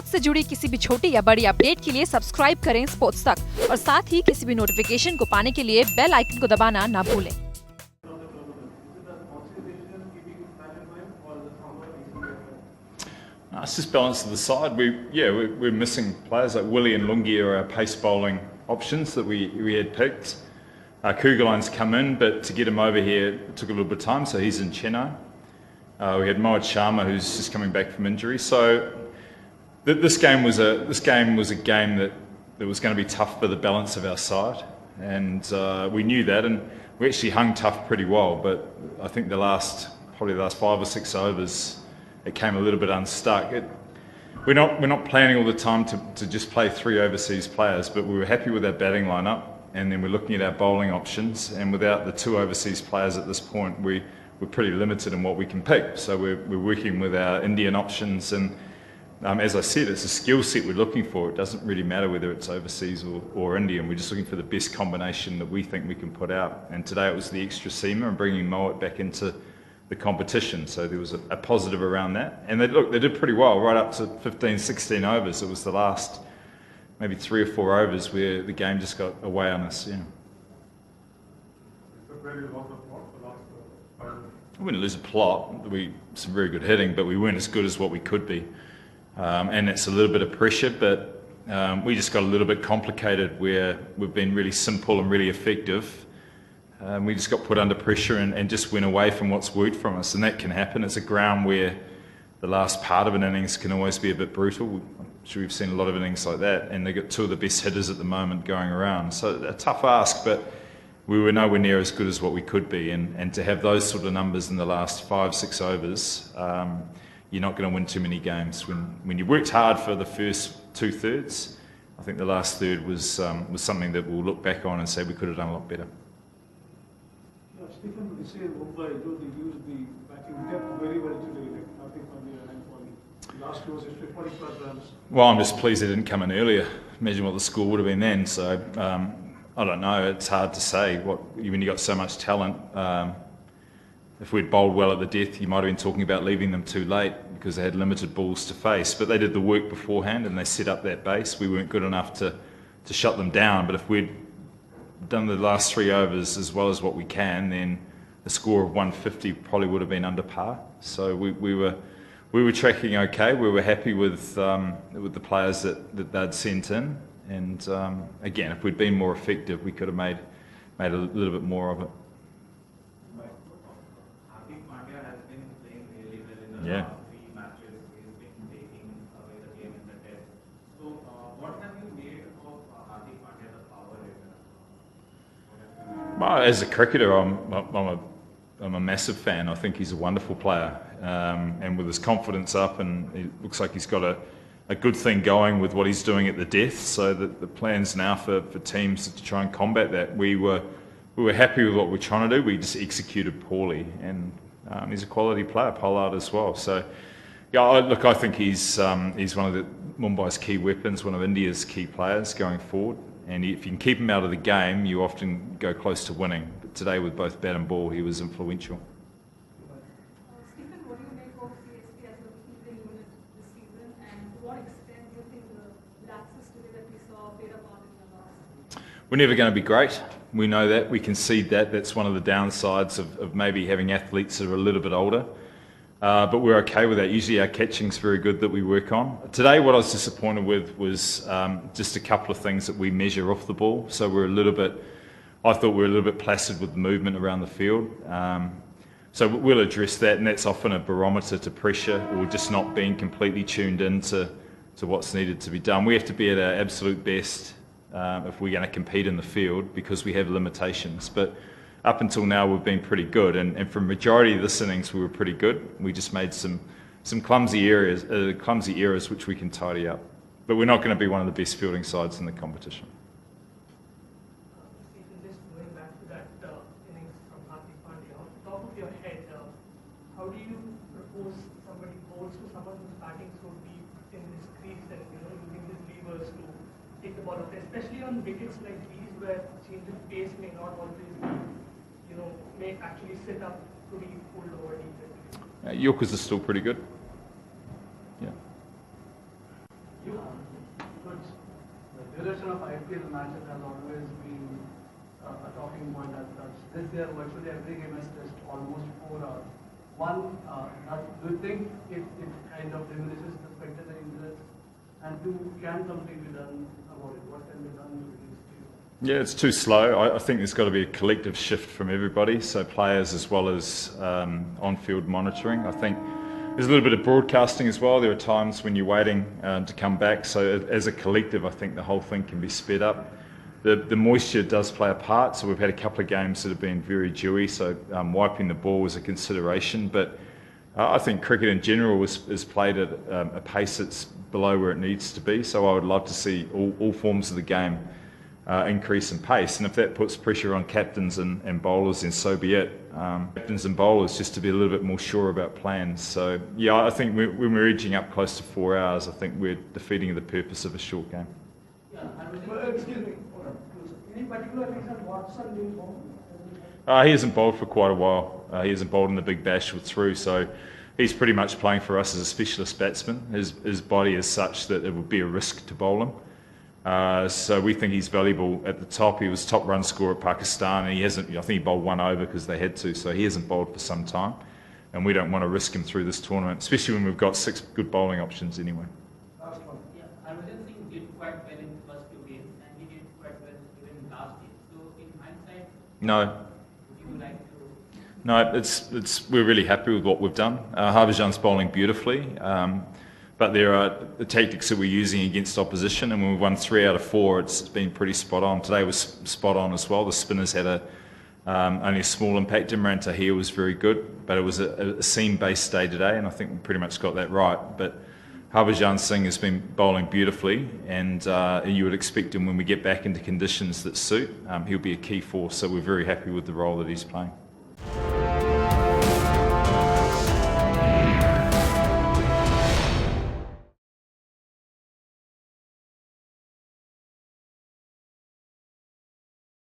Sports से जुड़ी किसी भी छोटी या बड़ी अपडेट के लिए सब्सक्राइब करें स्पोर्ट्स तक और साथ ही किसी भी नोटिफिकेशन को पाने के लिए बेल आइकन को दबाना ना भूलें। It's just balance of the side. We're missing players like Willie and Lungi are our pace bowling options that we had picked. Kugeline's come in, but to get him over here it took a little bit of time, so he's in Chennai. We had Mohit Sharma, who's just coming back from injury. So this game was a game that was going to be tough for the balance of our side, and we knew that, and we actually hung tough pretty well. But I think probably the last 5 or 6 overs, it came a little bit unstuck. We're not planning all the time to just play 3 overseas players, but we were happy with our batting lineup, and then we're looking at our bowling options. And without the 2 overseas players at this point, we're pretty limited in what we can pick. So we're working with our Indian options, and as I said, it's a skill set we're looking for. It doesn't really matter whether it's overseas or Indian. We're just looking for the best combination that we think we can put out. And today it was the extra seamer and bringing Mohit back into the competition, so there was a positive around that, and they did pretty well right up to 15-16 overs. It was the last maybe 3 or 4 overs where the game just got away on us. We didn't lose a plot. Some very good hitting, but we weren't as good as what we could be, and it's a little bit of pressure, but we just got a little bit complicated where we've been really simple and really effective. We just got put under pressure and just went away from what's worked from us, and that can happen. It's a ground where the last part of an innings can always be a bit brutal. I'm sure we've seen a lot of innings like that, and they've got 2 of the best hitters at the moment going around. So a tough ask, but we were nowhere near as good as what we could be, and to have those sort of numbers in the last 5-6 overs, you're not going to win too many games. When you worked hard for the first 2/3, I think the last third was something that we'll look back on and say we could have done a lot better. Stephen, when you say Mumbai, they used the batting depth very well today, like Hardik Pandya and Wally. Last 2 overs, 40+ runs. Well, I'm just pleased they didn't come in earlier. Imagine what the score would have been then. So I don't know. It's hard to say when you got so much talent. If we'd bowled well at the death, you might have been talking about leaving them too late because they had limited balls to face. But they did the work beforehand and they set up that base. We weren't good enough to shut them down. But if we'd done the last 3 overs as well as what we can, then the score of 150 probably would have been under par. So we were tracking okay. We were happy with the players that they'd sent in, and again, if we'd been more effective, we could have made a little bit more of it. Hardik Pandya has been playing really well in the last 3 matches. He's been taking away the game in the test. So what have you made of Hardik Pandya, the power hitter? Well, as a cricketer, I'm a massive fan. I think he's a wonderful player, and with his confidence up, and it looks like he's got a good thing going with what he's doing at the death. So the plans now for teams to try and combat that. We were happy with what we're trying to do. We just executed poorly, and he's a quality player, Pollard as well. So yeah, I think he's one of the Mumbai's key weapons, one of India's key players going forward. And if you can keep him out of the game, you often go close to winning. But today, with both bat and ball, he was influential. Stephen, what do you make of CSK as the keeping unit this season, and to what extent do you think the lapses today that we saw played a part in the loss? We're never going to be great. We know that. We concede that. That's one of the downsides of maybe having athletes that are a little bit older. But we're okay with that. Usually our catching's very good that we work on. Today what I was disappointed with was just a couple of things that we measure off the ball. So I thought we were a little bit placid with the movement around the field. So we'll address that, and that's often a barometer to pressure or just not being completely tuned in to what's needed to be done. We have to be at our absolute best if we're going to compete in the field because we have limitations. But up until now, we've been pretty good, and for a majority of this innings, we were pretty good. We just made some clumsy errors which we can tidy up. But we're not going to be one of the best fielding sides in the competition. Stephen, just going back to that innings from Hardik Pandya, off the top of your head, how do you propose somebody bowls to someone who's batting so deep in his crease and using his levers to take the ball out, especially on wickets like these where change of pace may not always be, may actually sit up to be pulled over deep? Yorkers are still pretty good. Yeah. But the duration of IPL matches has always been a talking point as such. This year, virtually every game has touched almost 4 hours. Do you think it kind of diminishes the spectator interest? And two, can something be done about it? What can be done to reduce it? Yeah, it's too slow. I think there's got to be a collective shift from everybody, so players as well as on-field monitoring. I think there's a little bit of broadcasting as well. There are times when you're waiting to come back, so as a collective I think the whole thing can be sped up. The moisture does play a part, so we've had a couple of games that have been very dewy, so wiping the ball was a consideration, but I think cricket in general is played at a pace that's below where it needs to be, so I would love to see all forms of the game increase in pace, and if that puts pressure on captains and bowlers, then so be it. Captains and bowlers just to be a little bit more sure about plans. So yeah, I think when we're edging up close to 4 hours, I think we're defeating the purpose of a short game. Excuse me. Any particular reason Watson didn't bowl? He hasn't bowled for quite a while. He hasn't bowled in the big bash through, so he's pretty much playing for us as a specialist batsman. His body is such that it would be a risk to bowl him. So we think he's valuable at the top. He was top run scorer at Pakistan, and he hasn't. I think he bowled 1 over because they had to, so he hasn't bowled for some time. And we don't want to risk him through this tournament, especially when we've got 6 good bowling options anyway. Last one. Yeah, Harbhajan Singh did quite well in the first 2 games, and he did quite well even last game. So in hindsight, No. would you like to? No, we're really happy with what we've done. Harbhajan's bowling beautifully, but there are the tactics that we're using against opposition, and when we've won 3 out of 4, it's been pretty spot on. Today was spot on as well. The spinners had only a small impact. Imran Tahir was very good, but it was a seam-based day today, and I think we pretty much got that right. But Harbhajan Singh has been bowling beautifully, and you would expect him when we get back into conditions that suit. He'll be a key force, so we're very happy with the role that he's playing.